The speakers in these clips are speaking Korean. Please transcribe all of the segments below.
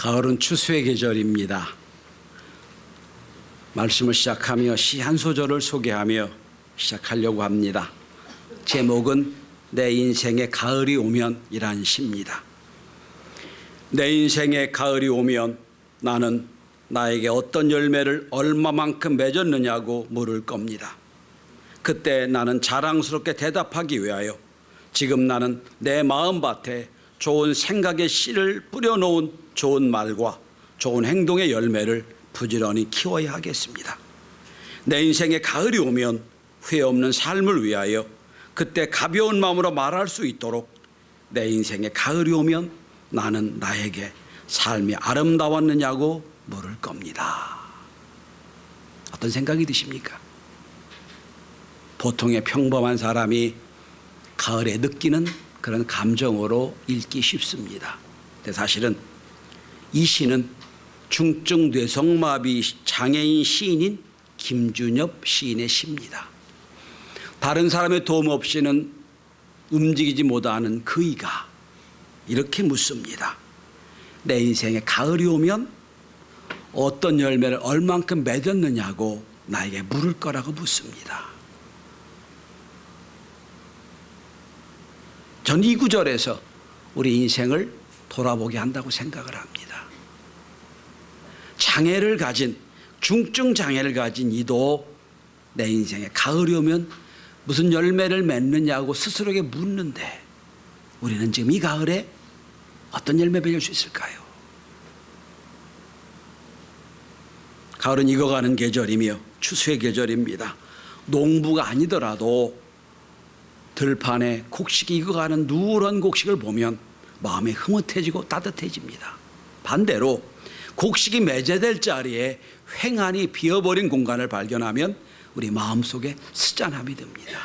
가을은 추수의 계절입니다. 말씀을 시작하며 시 한 소절을 소개하며 시작하려고 합니다. 제목은 내 인생에 가을이 오면이란 시입니다. 내 인생에 가을이 오면 나는 나에게 어떤 열매를 얼마만큼 맺었느냐고 물을 겁니다. 그때 나는 자랑스럽게 대답하기 위하여 지금 나는 내 마음밭에 좋은 생각의 씨를 뿌려놓은 좋은 말과 좋은 행동의 열매를 부지런히 키워야 하겠습니다. 내 인생에 가을이 오면 후회 없는 삶을 위하여 그때 가벼운 마음으로 말할 수 있도록 내 인생에 가을이 오면 나는 나에게 삶이 아름다웠느냐고 물을 겁니다. 어떤 생각이 드십니까? 보통의 평범한 사람이 가을에 느끼는 그런 감정으로 읽기 쉽습니다. 근데 사실은 이 시는 중증 뇌성마비 장애인 시인인 김준엽 시인의 시입니다. 다른 사람의 도움 없이는 움직이지 못하는 그이가 이렇게 묻습니다. 내 인생에 가을이 오면 어떤 열매를 얼만큼 맺었느냐고 나에게 물을 거라고 묻습니다. 전 이 구절에서 우리 인생을 돌아보게 한다고 생각을 합니다. 장애를 가진, 중증 장애를 가진 이도 내 인생에 가을이 오면 무슨 열매를 맺느냐고 스스로에게 묻는데 우리는 지금 이 가을에 어떤 열매 맺을 수 있을까요? 가을은 익어가는 계절이며 추수의 계절입니다. 농부가 아니더라도 들판에 곡식이 익어가는 누런 곡식을 보면 마음이 흐뭇해지고 따뜻해집니다. 반대로 곡식이 매제될 자리에 횡하니 비어버린 공간을 발견하면 우리 마음속에 스짠함이 듭니다.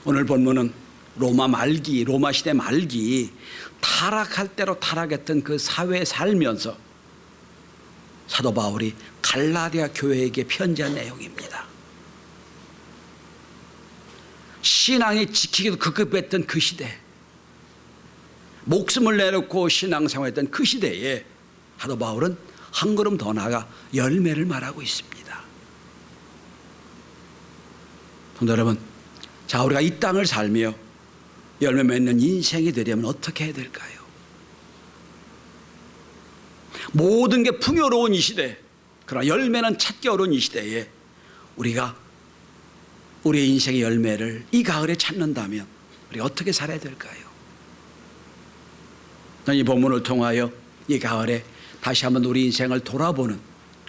오늘 본문은 로마 시대 말기 타락할 대로 타락했던 그 사회에 살면서 사도 바울이 갈라디아 교회에게 편지한 내용입니다. 신앙이 지키기도 급급했던 그 시대, 목숨을 내놓고 신앙생활했던 그 시대에 사도 바울은 한 걸음 더 나아가 열매를 말하고 있습니다. 성도 여러분, 자, 우리가 이 땅을 살며 열매 맺는 인생이 되려면 어떻게 해야 될까요? 모든 게 풍요로운 이 시대, 그러나 열매는 찾기 어려운 이 시대에 우리가 우리의 인생의 열매를 이 가을에 찾는다면 우리가 어떻게 살아야 될까요? 저는 이 본문을 통하여 이 가을에 다시 한번 우리 인생을 돌아보는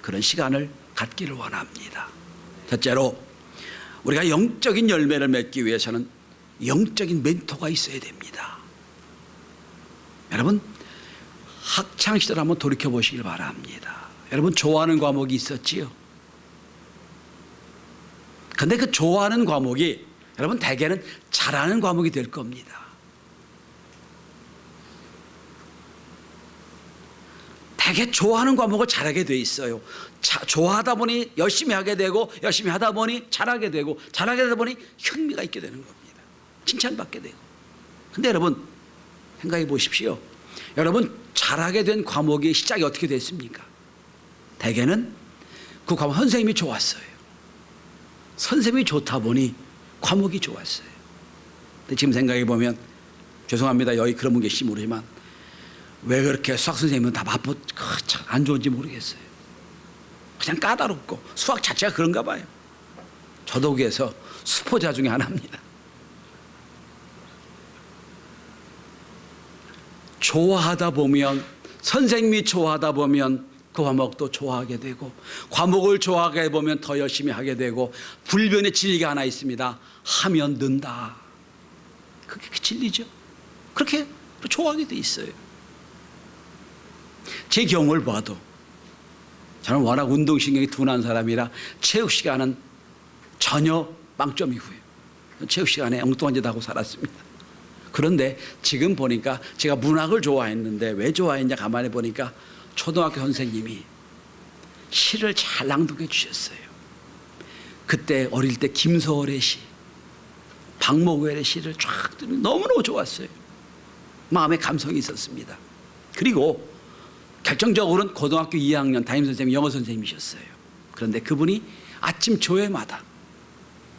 그런 시간을 갖기를 원합니다. 첫째로 우리가 영적인 열매를 맺기 위해서는 영적인 멘토가 있어야 됩니다. 여러분, 학창시절 한번 돌이켜보시길 바랍니다. 여러분 좋아하는 과목이 있었지요? 근데 그 좋아하는 과목이 여러분 대개는 잘하는 과목이 될 겁니다. 대개 좋아하는 과목을 잘하게 돼 있어요. 좋아하다 보니 열심히 하게 되고 열심히 하다 보니 잘하게 되고 잘하게 되다 보니 흥미가 있게 되는 겁니다. 칭찬받게 되고. 근데 여러분 생각해 보십시오. 여러분 잘하게 된 과목의 시작이 어떻게 됐습니까? 대개는 그 과목 선생님이 좋았어요. 선생님이 좋다 보니 과목이 좋았어요. 근데 지금 생각해 보면 죄송합니다. 여기 그런 분 계실지 모르지만 왜 그렇게 수학 선생님은 다 안 좋은지 모르겠어요. 그냥 까다롭고 수학 자체가 그런가 봐요. 저도 그래서 수포자 중에 하나입니다. 좋아하다 보면 선생님이 좋아하다 보면 그 과목도 좋아하게 되고 과목을 좋아하게 보면 더 열심히 하게 되고 불변의 진리가 하나 있습니다. 하면 는다. 그게 그 진리죠. 그렇게 좋아하게 돼 있어요. 제 경우를 봐도 저는 워낙 운동신경이 둔한 사람이라 체육 시간은 전혀 빵점이고요. 체육 시간에 엉뚱한 짓 하고 살았습니다. 그런데 지금 보니까 제가 문학을 좋아했는데 왜 좋아했냐 가만히 보니까 초등학교 선생님이 시를 잘 낭독해 주셨어요. 그때 어릴 때 김소월의 시, 박목웰의 시를 쫙 들으면 너무너무 좋았어요. 마음의 감성이 있었습니다. 그리고 결정적으로는 고등학교 2학년 담임선생님, 영어 선생님이셨어요. 그런데 그분이 아침 조회마다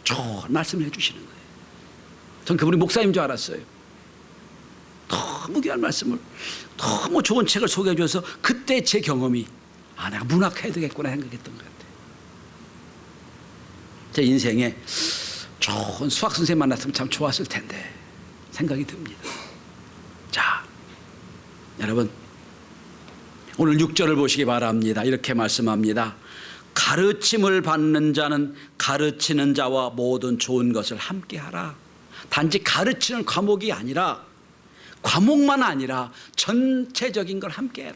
좋은 말씀을 해주시는 거예요. 전 그분이 목사님인 줄 알았어요. 너무 귀한 말씀을, 너무 좋은 책을 소개해 줘서 그때 제 경험이 내가 문학해야 되겠구나 생각했던 것 같아요. 제 인생에 좋은 수학 선생님 만났으면 참 좋았을 텐데 생각이 듭니다. 자, 여러분 오늘 6절을 보시기 바랍니다. 이렇게 말씀합니다. 가르침을 받는 자는 가르치는 자와 모든 좋은 것을 함께 하라. 단지 가르치는 과목이 아니라, 과목만 아니라 전체적인 걸 함께 해라.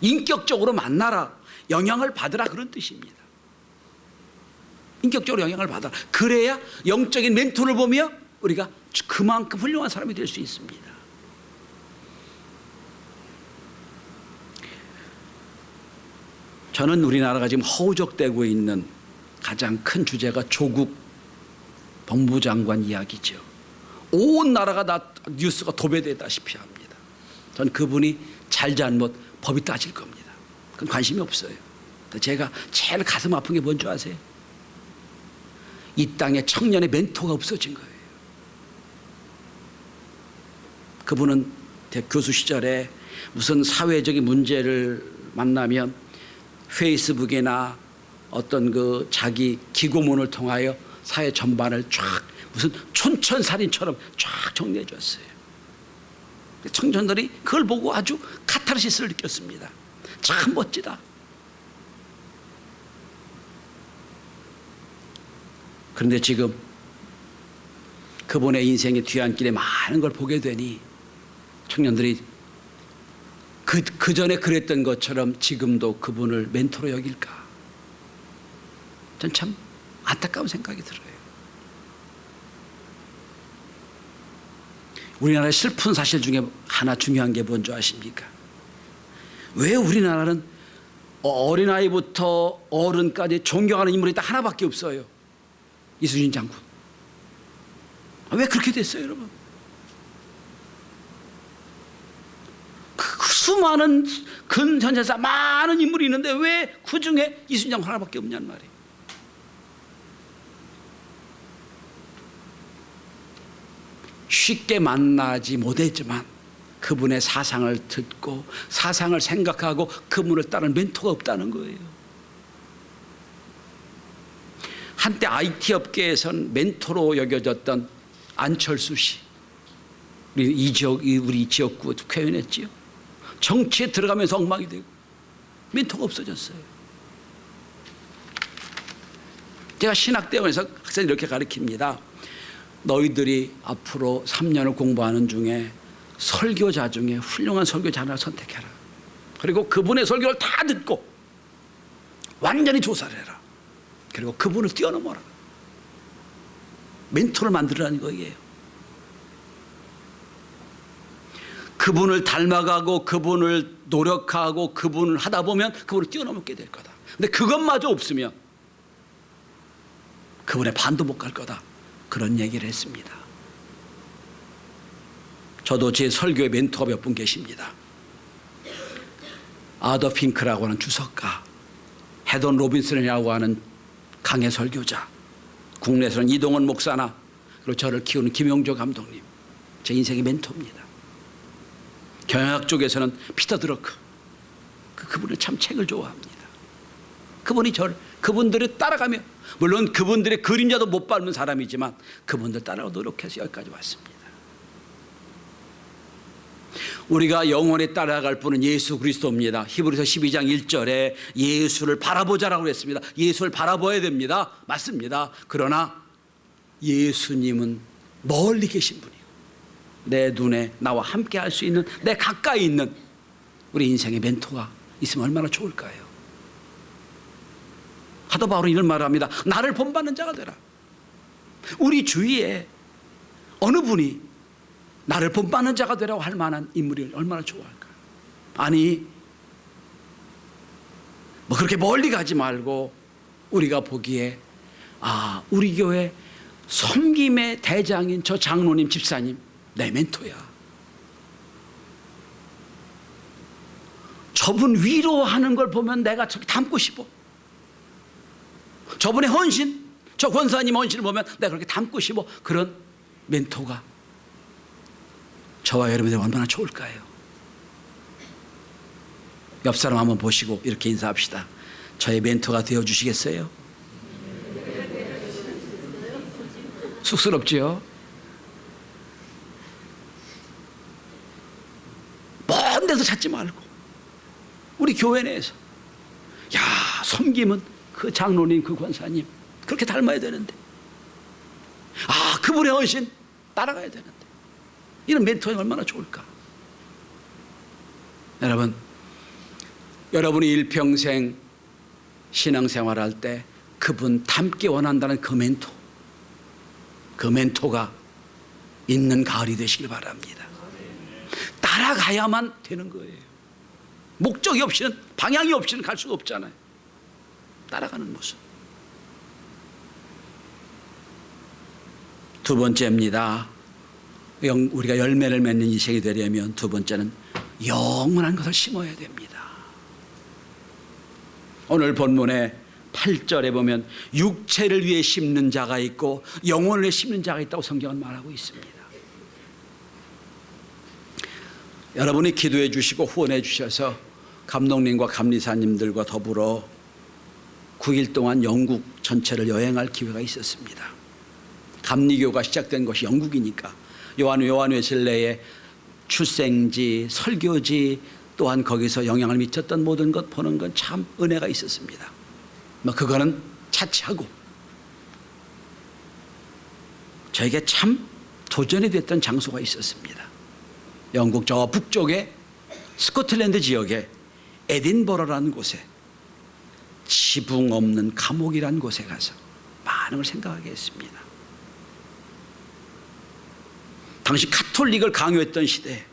인격적으로 만나라. 영향을 받으라, 그런 뜻입니다. 인격적으로 영향을 받아라. 그래야 영적인 멘토를 보며 우리가 그만큼 훌륭한 사람이 될 수 있습니다. 저는 우리나라가 지금 허우적대고 있는 가장 큰 주제가 조국 법무장관 이야기죠. 온 나라가 다 뉴스가 도배되다시피 합니다. 전 그분이 잘잘못 법이 따질 겁니다. 그건 관심이 없어요. 제가 제일 가슴 아픈 게 뭔지 아세요? 이 땅에 청년의 멘토가 없어진 거예요. 그분은 교수 시절에 무슨 사회적인 문제를 만나면 페이스북이나 어떤 그 자기 기고문을 통하여 사회 전반을 쫙 무슨 촌철살인처럼 쫙 정리해 줬어요. 청년들이 그걸 보고 아주 카타르시스를 느꼈습니다. 참 멋지다. 그런데 지금 그분의 인생의 뒤안길에 많은 걸 보게 되니 청년들이 그 전에 그랬던 것처럼 지금도 그분을 멘토로 여길까? 전 참 안타까운 생각이 들어요. 우리나라의 슬픈 사실 중에 하나 중요한 게 뭔지 아십니까? 왜 우리나라는 어린아이부터 어른까지 존경하는 인물이 딱 하나밖에 없어요? 이순신 장군. 왜 그렇게 됐어요, 여러분? 수많은 근현대사 많은 인물이 있는데 왜 그 중에 이순신 장군 하나밖에 없냐는 말이에요. 쉽게 만나지 못했지만 그분의 사상을 듣고 사상을 생각하고 그분을 따르는 멘토가 없다는 거예요. 한때 IT 업계에선 멘토로 여겨졌던 안철수 씨, 우리 지역구 국회의원했지요. 정치에 들어가면서 엉망이 되고 멘토가 없어졌어요. 제가 신학대원에서 학생들 이렇게 가르칩니다. 너희들이 앞으로 3년을 공부하는 중에 설교자 중에 훌륭한 설교자 하나를 선택해라. 그리고 그분의 설교를 다 듣고 완전히 조사를 해라. 그리고 그분을 뛰어넘어라. 멘토를 만들라는 거예요. 그분을 닮아가고 그분을 노력하고 그분을 하다 보면 그분을 뛰어넘게 될 거다. 근데 그것마저 없으면 그분의 반도 못 갈 거다. 그런 얘기를 했습니다. 저도 제 설교의 멘토가 몇 분 계십니다. 아더 핑크라고 하는 주석가, 헤던 로빈슨이라고 하는 강해 설교자, 국내에서는 이동원 목사나 그리고 저를 키우는 김용조 감독님, 제 인생의 멘토입니다. 경영학 쪽에서는 피터 드러크, 그분을 참 책을 좋아합니다. 그분이 그분들을 따라가며, 물론 그분들의 그림자도 못 밟는 사람이지만 그분들 따라가 노력해서 여기까지 왔습니다. 우리가 영원히 따라갈 분은 예수 그리스도입니다. 히브리서 12장 1절에 예수를 바라보자라고 했습니다. 예수를 바라봐야 됩니다. 맞습니다. 그러나 예수님은 멀리 계신 분이고 내 눈에 나와 함께 할 수 있는, 내 가까이 있는 우리 인생의 멘토가 있으면 얼마나 좋을까요? 사도 바울은 이런 말을 합니다. 나를 본받는 자가 되라. 우리 주위에 어느 분이 나를 본받는 자가 되라고 할 만한 인물이 얼마나 좋아할까요? 아니, 뭐 그렇게 멀리 가지 말고 우리가 보기에 우리 교회 섬김의 대장인 저 장로님 집사님 내 멘토야. 저분 위로하는 걸 보면 내가 저기 닮고 싶어. 저분의 헌신, 저 권사님 헌신을 보면 내가 그렇게 닮고 싶어. 그런 멘토가 저와 여러분들이 얼마나 좋을까요? 옆 사람 한번 보시고 이렇게 인사합시다. 저의 멘토가 되어주시겠어요? 쑥스럽지요? 먼 데서 찾지 말고 우리 교회 내에서, 야, 섬김은 그 장로님, 그 권사님 그렇게 닮아야 되는데, 아, 그분의 헌신 따라가야 되는데, 이런 멘토가 얼마나 좋을까. 여러분, 여러분이 일평생 신앙생활할 때 그분 닮기 원한다는 그 멘토가 있는 가을이 되시길 바랍니다. 따라가야만 되는 거예요. 목적이 없이는, 방향이 없이는 갈 수가 없잖아요. 따라가는 모습. 두 번째입니다. 우리가 열매를 맺는 인생이 되려면 두 번째는 영원한 것을 심어야 됩니다. 오늘 본문의 8절에 보면 육체를 위해 심는 자가 있고 영혼을 위해 심는 자가 있다고 성경은 말하고 있습니다. 여러분이 기도해 주시고 후원해 주셔서 감독님과 감리사님들과 더불어 9일 동안 영국 전체를 여행할 기회가 있었습니다. 감리교가 시작된 것이 영국이니까 요한 웨슬레의 출생지, 설교지, 또한 거기서 영향을 미쳤던 모든 것 보는 건 참 은혜가 있었습니다. 그거는 차치하고 저에게 참 도전이 됐던 장소가 있었습니다. 영국 저 북쪽에 스코틀랜드 지역에 에딘버러라는 곳에 지붕 없는 감옥이라는 곳에 가서 많은 걸 생각하게 했습니다. 당시 카톨릭을 강요했던 시대에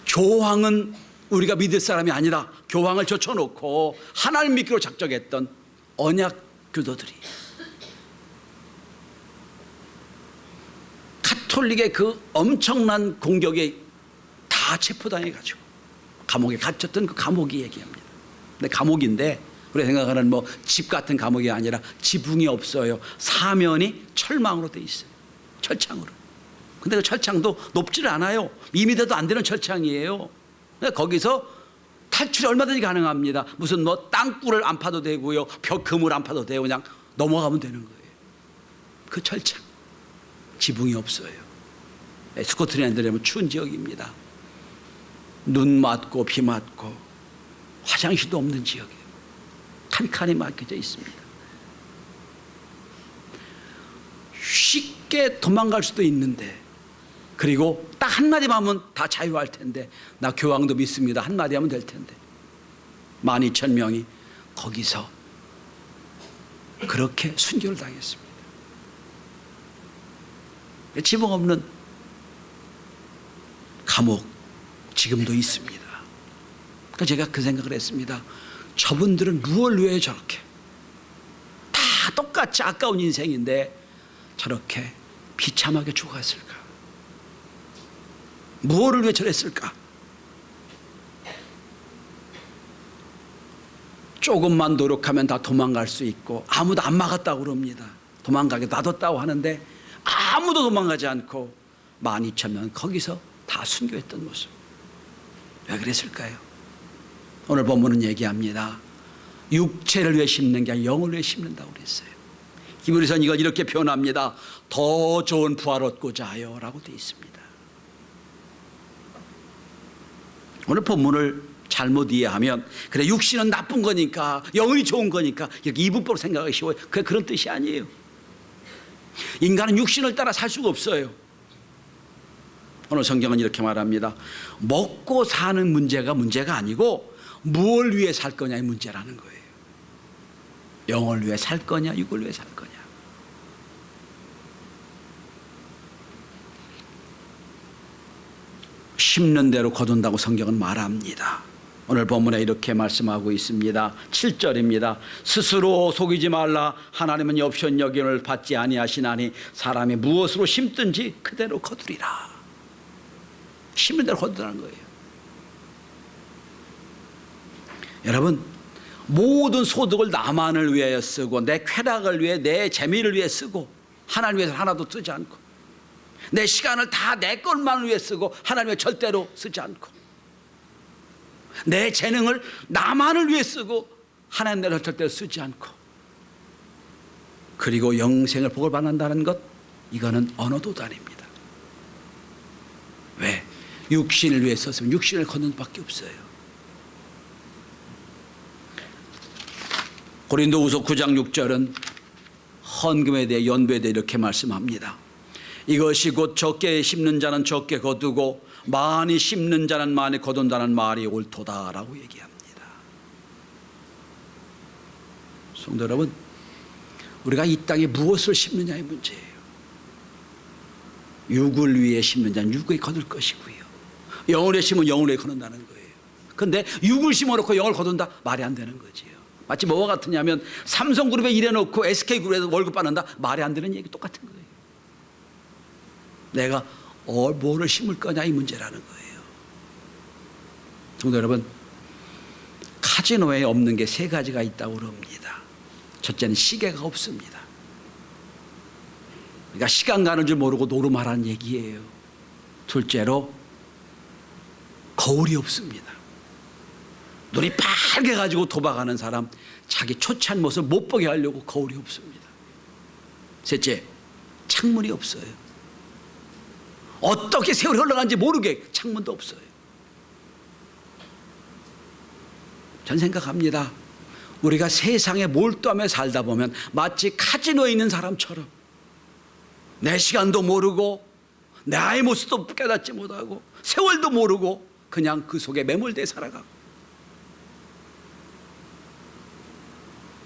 교황은 우리가 믿을 사람이 아니다, 교황을 젖혀놓고 하나님 믿기로 작정했던 언약 교도들이 카톨릭의 그 엄청난 공격에 다 체포당해가지고 감옥에 갇혔던 그 감옥이 얘기합니다. 근데 감옥인데 우리가 생각하는 뭐 집 같은 감옥이 아니라 지붕이 없어요. 사면이 철망으로 돼 있어요. 철창으로. 근데 그 철창도 높지를 않아요. 2m도 안 되는 철창이에요. 거기서 탈출이 얼마든지 가능합니다. 무슨 뭐 땅굴을 안 파도 되고요, 그물 안 파도 되고 그냥 넘어가면 되는 거예요. 그 철창, 지붕이 없어요. 스코틀랜드라면 추운 지역입니다. 눈 맞고 비 맞고 화장실도 없는 지역이에요. 칸칸이 막혀져 있습니다. 쉽게 도망갈 수도 있는데, 그리고 딱 한마디만 하면 다 자유할 텐데, 나 교황도 믿습니다, 한마디 하면 될 텐데 12,000명이 거기서 그렇게 순교를 당했습니다. 지붕 없는 감옥 지금도 있습니다. 그러니까 제가 그 생각을 했습니다. 저분들은 무엇을 위해 저렇게 다 똑같이 아까운 인생인데 저렇게 비참하게 죽었을까? 무엇을 위해 저랬을까? 조금만 노력하면 다 도망갈 수 있고, 아무도 안 막았다고 그럽니다. 도망가게 놔뒀다고 하는데 아무도 도망가지 않고 12,000명 거기서 다 순교했던 모습. 왜 그랬을까요? 오늘 본문은 얘기합니다. 육체를 위해 심는 게 아니라 영을 위해 심는다고 그랬어요. 히브리서는 이걸 이렇게 표현합니다. 더 좋은 부활을 얻고자 하여 라고 되어 있습니다. 오늘 본문을 잘못 이해하면, 그래 육신은 나쁜 거니까 영이 좋은 거니까 이렇게 이분법으로 생각하기 쉬워요. 그런 뜻이 아니에요. 인간은 육신을 따라 살 수가 없어요. 오늘 성경은 이렇게 말합니다. 먹고 사는 문제가 아니고 무엇을 위해 살 거냐의 문제라는 거예요. 영을 위해 살 거냐, 육을 위해 살 거냐. 심는 대로 거둔다고 성경은 말합니다. 오늘 본문에 이렇게 말씀하고 있습니다. 7절입니다. 스스로 속이지 말라. 하나님은 엽션여김을 받지 아니하시나니 사람이 무엇으로 심든지 그대로 거두리라. 심는 대로 거두라는 거예요. 여러분, 모든 소득을 나만을 위하여 쓰고 내 쾌락을 위해 내 재미를 위해 쓰고 하나님 위해서 하나도 쓰지 않고 내 시간을 다 내 것만 위해 쓰고 하나님 위해 절대로 쓰지 않고 내 재능을 나만을 위해 쓰고 하나님 나라를 절대로 쓰지 않고 그리고 영생을 복을 받는다는 것, 이거는 어느 도단입니다. 왜? 육신을 위해 썼으면 육신을 걷는 수밖에 없어요. 고린도후서 9장 6절은 헌금에 대해 연배에 대해 이렇게 말씀합니다. 이것이 곧 적게 심는 자는 적게 거두고 많이 심는 자는 많이 거둔다는 말이 옳도다라고 얘기합니다. 성도 여러분, 우리가 이 땅에 무엇을 심느냐의 문제예요. 육을 위해 심는 자는 육에 거둘 것이고요, 영을 심으면 영을 거둔다는 거예요. 그런데 육을 심어놓고 영을 거둔다? 말이 안 되는 거지요. 마치 뭐와 같으냐면 삼성그룹에 일해놓고 SK그룹에서 월급 받는다? 말이 안 되는 얘기 똑같은 거예요. 내가 뭐를 심을 거냐 이 문제라는 거예요. 성도 여러분, 카지노에 없는 게 세 가지가 있다고 그럽니다. 첫째는 시계가 없습니다. 그러니까 시간 가는 줄 모르고 노름하라는 얘기예요. 둘째로 거울이 없습니다. 눈이 빨개 가지고 도박하는 사람, 자기 초췌한 모습을 못 보게 하려고 거울이 없습니다. 셋째, 창문이 없어요. 어떻게 세월이 흘러가는지 모르게 창문도 없어요. 전 생각합니다. 우리가 세상에 몰두하며 살다 보면 마치 카지노에 있는 사람처럼 내 시간도 모르고 나의 모습도 깨닫지 못하고 세월도 모르고 그냥 그 속에 매몰돼 살아가고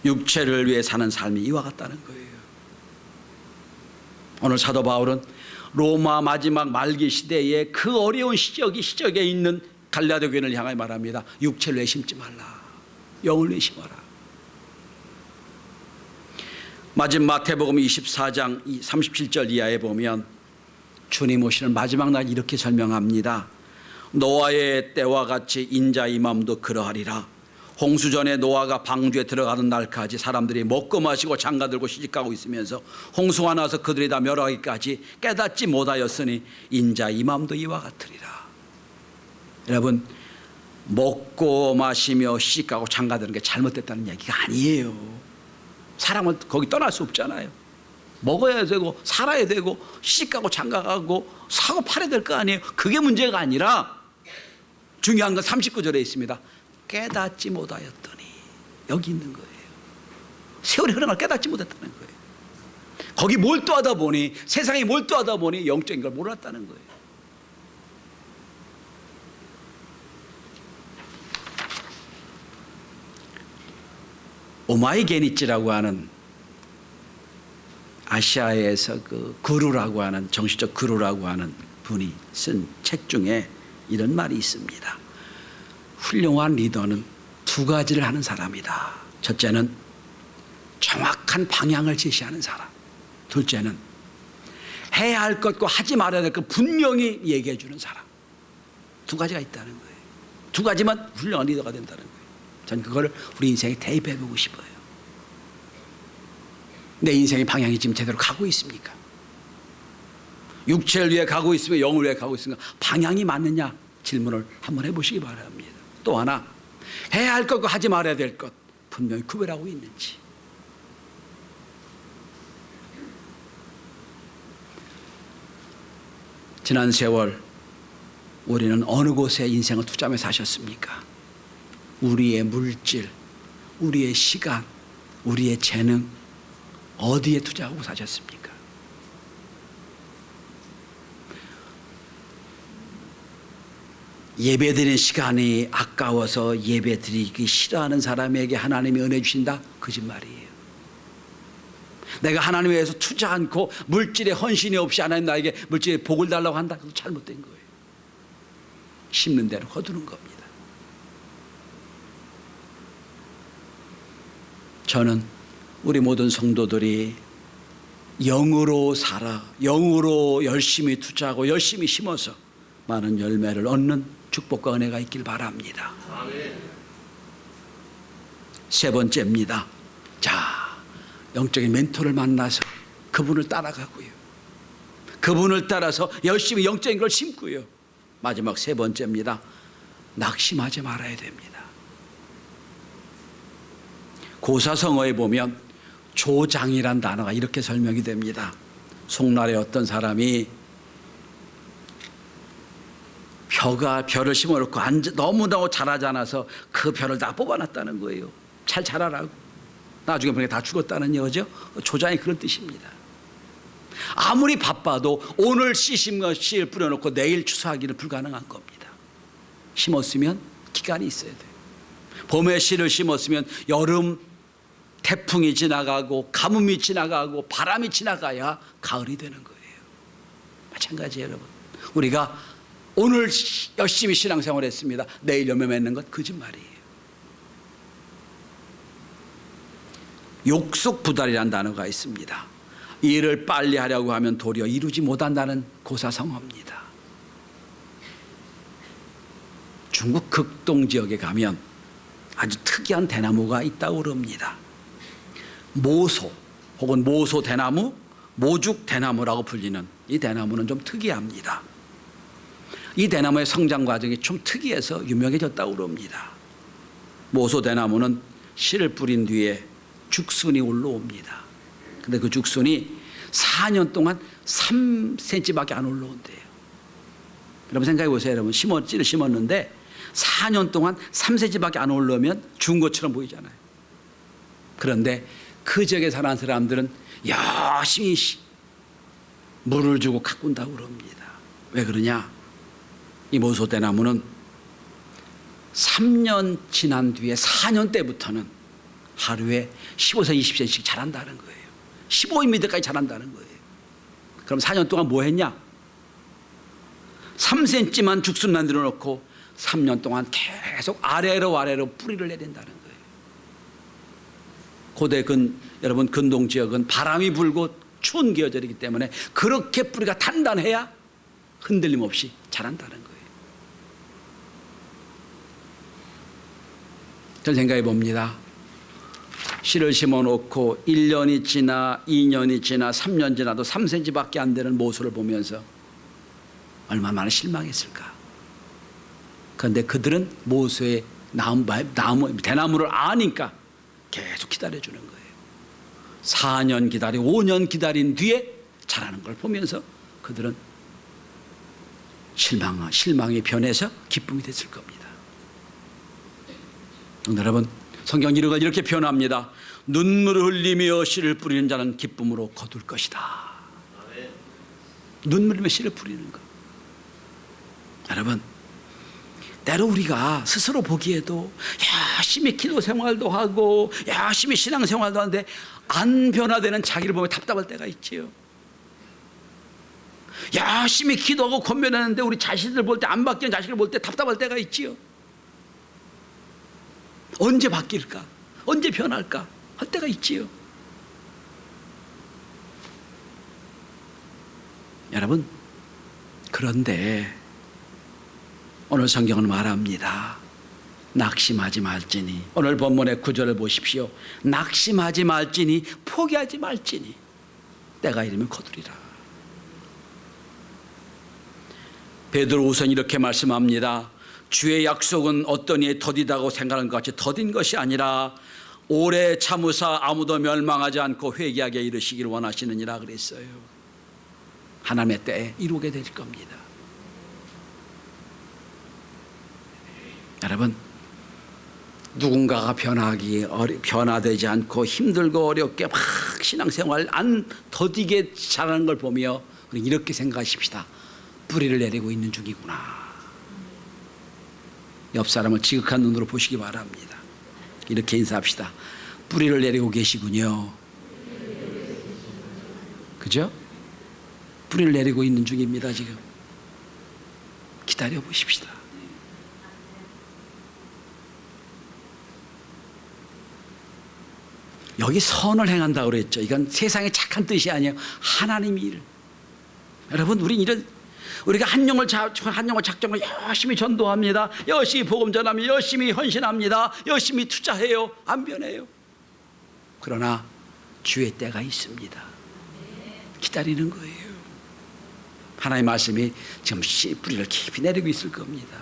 육체를 위해 사는 삶이 이와 같다는 거예요. 오늘 사도 바울은 로마 마지막 말기 시대에 그 어려운 시적에 있는 갈라디아 교회를 향하여 말합니다. 육체를 위해 심지 말라. 영을 위해 심어라. 마지막 마태복음 24장 37절 이하에 보면 주님 오시는 마지막 날 이렇게 설명합니다. 노아의 때와 같이 인자 임함도 그러하리라. 홍수전에 노아가 방주에 들어가는 날까지 사람들이 먹고 마시고 장가들고 시집가고 있으면서 홍수가 나서 그들이 다 멸하기까지 깨닫지 못하였으니 인자 임함도 이와 같으리라. 여러분, 먹고 마시며 시집가고 장가드는 게 잘못됐다는 얘기가 아니에요. 사람은 거기 떠날 수 없잖아요. 먹어야 되고 살아야 되고 시집가고 장가가고 사고 팔아야 될 거 아니에요. 그게 문제가 아니라 중요한 건 39절에 있습니다. 깨닫지 못하였더니, 여기 있는 거예요. 세월이 흐르는 걸 깨닫지 못했다는 거예요. 거기 몰두하다 보니, 세상에 몰두하다 보니 영적인 걸 몰랐다는 거예요. 오마이게니치라고 하는 아시아에서 그 그루라고 하는 정신적 그루라고 하는 분이 쓴 책 중에 이런 말이 있습니다. 훌륭한 리더는 두 가지를 하는 사람이다. 첫째는 정확한 방향을 제시하는 사람, 둘째는 해야 할 것과 하지 말아야 될 것 분명히 얘기해 주는 사람. 두 가지가 있다는 거예요. 두 가지만 훌륭한 리더가 된다는 거예요. 전 그거를 우리 인생에 대입해 보고 싶어요. 내 인생의 방향이 지금 제대로 가고 있습니까? 육체를 위해 가고 있으며 영을 위해 가고 있으니까 방향이 맞느냐 질문을 한번 해보시기 바랍니다. 또 하나, 해야 할 것과 하지 말아야 될 것 분명히 구별하고 있는지. 지난 세월 우리는 어느 곳에 인생을 투자하며 사셨습니까? 우리의 물질, 우리의 시간, 우리의 재능 어디에 투자하고 사셨습니까? 예배드리는 시간이 아까워서 예배드리기 싫어하는 사람에게 하나님이 은혜 주신다? 거짓말이에요. 내가 하나님 위해서 투자 않고 물질에 헌신이 없이 하나님 나에게 물질에 복을 달라고 한다? 그것도 잘못된 거예요. 심는 대로 거두는 겁니다. 저는 우리 모든 성도들이 영으로 살아, 영으로 열심히 투자하고 열심히 심어서 많은 열매를 얻는 축복과 은혜가 있길 바랍니다. 아멘. 세 번째입니다. 자, 영적인 멘토를 만나서 그분을 따라가고요. 그분을 따라서 열심히 영적인 걸 심고요. 마지막 세 번째입니다. 낙심하지 말아야 됩니다. 고사성어에 보면 조장이란 단어가 이렇게 설명이 됩니다. 송날에 어떤 사람이 벼를 심어놓고 너무너무 자라지 않아서 그 벼를 다 뽑아놨다는 거예요. 잘 자라라고. 나중에 보니까 다 죽었다는 여죠. 조장이 그런 뜻입니다. 아무리 바빠도 오늘 씨심은 씨를 뿌려놓고 내일 추수하기는 불가능한 겁니다. 심었으면 기간이 있어야 돼요. 봄에 씨를 심었으면 여름 태풍이 지나가고 가뭄이 지나가고 바람이 지나가야 가을이 되는 거예요. 마찬가지예요, 여러분. 우리가 오늘 열심히 신앙생활을 했습니다. 내일 열매 맺는 것 거짓말이에요. 욕속부달이라는 단어가 있습니다. 일을 빨리 하려고 하면 도리어 이루지 못한다는 고사성어입니다. 중국 극동 지역에 가면 아주 특이한 대나무가 있다고 그럽니다. 모소 혹은 모소 대나무, 모죽 대나무라고 불리는 이 대나무는 좀 특이합니다. 이 대나무의 성장 과정이 좀 특이해서 유명해졌다고 그럽니다. 모소 대나무는 씨를 뿌린 뒤에 죽순이 올라옵니다. 근데 그 죽순이 4년 동안 3cm밖에 안 올라온대요. 여러분 생각해 보세요. 여러분 씨를 심었는데 4년 동안 3cm밖에 안 올라오면 죽은 것처럼 보이잖아요. 그런데 그 지역에 사는 사람들은 열심히 물을 주고 가꾼다고 그럽니다. 왜 그러냐? 이 모소대나무는 3년 지난 뒤에 4년 때부터는 하루에 15에서 20cm씩 자란다는 거예요. 15m까지 자란다는 거예요. 그럼 4년 동안 뭐 했냐? 3cm만 죽순 만들어 놓고 3년 동안 계속 아래로 뿌리를 내린다는 거예요. 고대 여러분 근동 지역은 바람이 불고 추운 계절이기 때문에 그렇게 뿌리가 단단해야 흔들림 없이 자란다는 거예요. 잘 생각해 봅니다. 씨를 심어놓고 1년이 지나 2년이 지나 3년 지나도 3cm밖에 안 되는 모소를 보면서 얼마나 실망했을까. 그런데 그들은 모소의 대나무를 아니까 계속 기다려주는 거예요. 4년 기다리고 5년 기다린 뒤에 자라는 걸 보면서 그들은 실망이 변해서 기쁨이 됐을 겁니다. 여러분 성경 이런 걸 이렇게 표현합니다. 눈물을 흘리며 씨를 뿌리는 자는 기쁨으로 거둘 것이다. 눈물 흘리며 씨를 뿌리는 것. 여러분 때로 우리가 스스로 보기에도 열심히 기도 생활도 하고 열심히 신앙 생활도 하는데 안 변화되는 자기를 보면 답답할 때가 있지요. 열심히 기도하고 권면하는데 우리 자신을 볼 때 안 바뀌는 자식을 볼 때 답답할 때가 있지요. 언제 바뀔까? 언제 변할까? 할 때가 있지요. 여러분 그런데 오늘 성경은 말합니다. 낙심하지 말지니. 오늘 본문의 구절을 보십시오. 낙심하지 말지니 포기하지 말지니 때가 이르면 거두리라. 베드로 우선 이렇게 말씀합니다. 주의 약속은 어떤 이의 더디다고 생각하는 것 같이 더딘 것이 아니라 오래 참으사 아무도 멸망하지 않고 회개하게 이르시기를 원하시느니라 그랬어요. 하나님의 때에 이루게 될 겁니다. 여러분 누군가가 변화되지 않고 힘들고 어렵게 막 신앙생활 안 더디게 자라는 걸 보며 이렇게 생각하십시다. 뿌리를 내리고 있는 중이구나. 옆 사람을 지극한 눈으로 보시기 바랍니다. 이렇게 인사합시다. 뿌리를 내리고 계시군요. 그죠? 뿌리를 내리고 있는 중입니다. 지금 기다려 보십시다. 여기 선을 행한다고 그랬죠. 이건 세상의 착한 뜻이 아니에요. 하나님의 일. 여러분 우린 이런 우리가 한 영을 작정을 열심히 전도합니다. 열심히 복음 전하며 열심히 헌신합니다. 열심히 투자해요. 안 변해요. 그러나 주의 때가 있습니다. 기다리는 거예요. 하나님의 말씀이 지금 씨 뿌리를 깊이 내리고 있을 겁니다.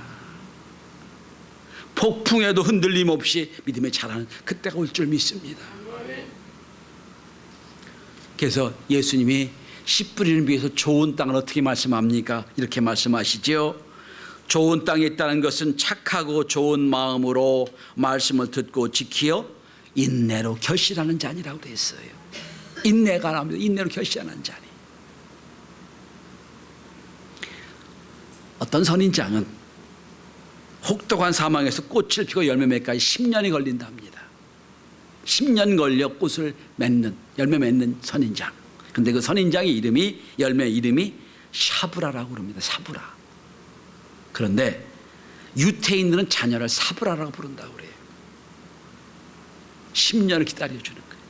폭풍에도 흔들림 없이 믿음의 자라는 그때가 올 줄 믿습니다. 그래서 예수님이 씨 뿌리를 위해서 좋은 땅을 어떻게 말씀합니까? 이렇게 말씀하시죠. 좋은 땅에 있다는 것은 착하고 좋은 마음으로 말씀을 듣고 지키어 인내로 결실하는 자니라고 되어 있어요. 인내가 나옵니다. 인내로 결실하는 자니. 어떤 선인장은 혹독한 사망에서 꽃을 피고 열매 맺기까지 10년이 걸린답니다. 10년 걸려 꽃을 맺는, 열매 맺는 선인장. 근데 그 선인장의 이름이, 열매 이름이 샤브라라고 그럽니다. 샤브라. 그런데 유태인들은 자녀를 사브라라고 부른다고 그래요. 10년을 기다려주는 거예요.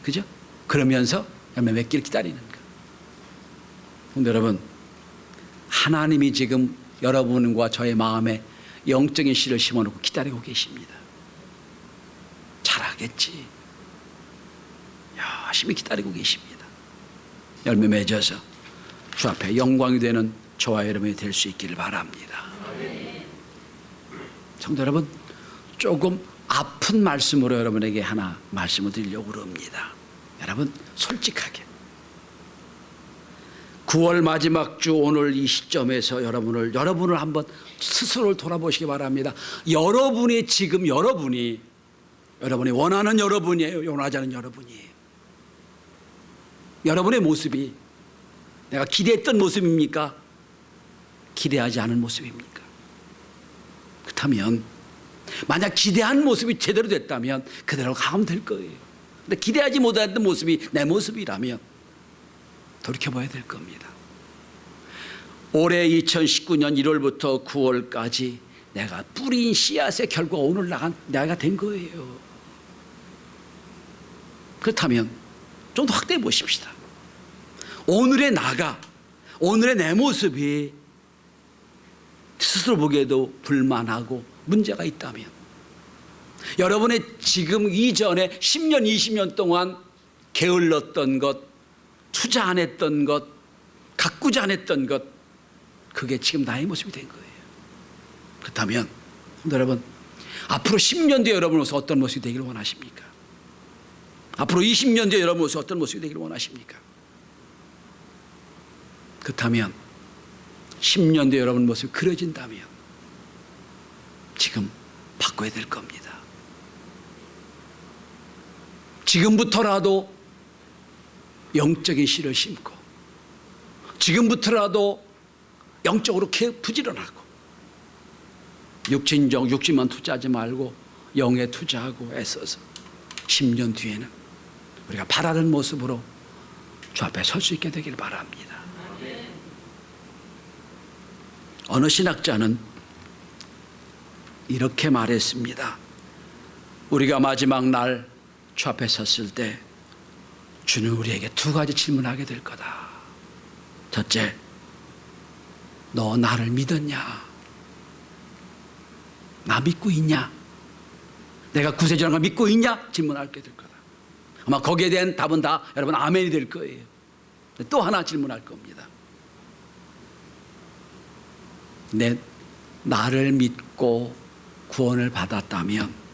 그죠? 그러면서 열매 맺기를 기다리는 거예요. 근데 여러분, 하나님이 지금 여러분과 저의 마음에 영적인 씨를 심어놓고 기다리고 계십니다. 잘하겠지. 열심히 기다리고 계십니다. 열매 맺어서 주 앞에 영광이 되는 저와 여러분이 될 수 있기를 바랍니다. 성도 여러분, 조금 아픈 말씀으로 여러분에게 하나 말씀을 드리려고 합니다. 여러분, 솔직하게 9월 마지막 주 오늘 이 시점에서 여러분을 한번 스스로를 돌아보시기 바랍니다. 여러분이 지금 여러분이 원하는 여러분이에요. 원하지 않는 여러분이에요. 여러분의 모습이 내가 기대했던 모습입니까? 기대하지 않은 모습입니까? 그렇다면 만약 기대한 모습이 제대로 됐다면 그대로 가면 될 거예요. 근데 기대하지 못했던 모습이 내 모습이라면 돌이켜봐야 될 겁니다. 올해 2019년 1월부터 9월까지 내가 뿌린 씨앗의 결과가 오늘 내가 된 거예요. 그렇다면 좀 더 확대해 보십시다. 오늘의 내 모습이 스스로 보기에도 불만하고 문제가 있다면, 여러분의 지금 이전에 10년, 20년 동안 게을렀던 것, 투자 안 했던 것, 가꾸지 않았던 것, 그게 지금 나의 모습이 된 거예요. 그렇다면 여러분, 앞으로 10년 뒤에 여러분으로서 어떤 모습이 되기를 원하십니까? 앞으로 20년 뒤에 여러분으로서 어떤 모습이 되기를 원하십니까? 그렇다면 10년 뒤에 여러분 모습이 그려진다면 지금 바꿔야 될 겁니다. 지금부터라도 영적인 씨를 심고, 지금부터라도 영적으로 부지런하고, 육신만 투자하지 말고 영에 투자하고 애써서 10년 뒤에는 우리가 바라는 모습으로 주 앞에 설 수 있게 되길 바랍니다. 어느 신학자는 이렇게 말했습니다. 우리가 마지막 날 주 앞에 섰을 때 주는 우리에게 두 가지 질문하게 될 거다. 첫째, 너 나를 믿었냐? 나 믿고 있냐? 내가 구세주라는 걸 믿고 있냐? 질문하게 될 거다. 아마 거기에 대한 답은 다 여러분 아멘이 될 거예요. 또 하나 질문할 겁니다. 나를 믿고 구원을 받았다면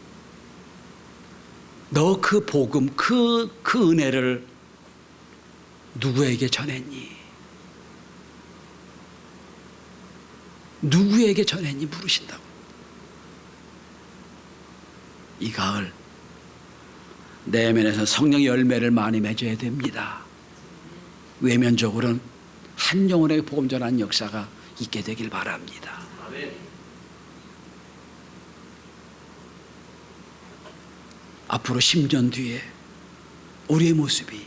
너 그 복음, 그 은혜를 누구에게 전했니? 누구에게 전했니? 물으신다고. 이 가을 내면에서 성령의 열매를 많이 맺어야 됩니다. 외면적으로는 한 영혼에게 복음 전하는 역사가 있게 되길 바랍니다. 앞으로 10년 뒤에 우리의 모습이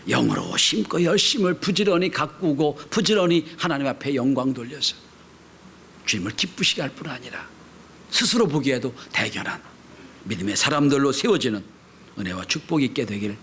영으로 심고 열심을 부지런히 가꾸고 부지런히 하나님 앞에 영광 돌려서 주님을 기쁘시게 할 뿐 아니라 스스로 보기에도 대견한 믿음의 사람들로 세워지는 은혜와 축복이 있게 되길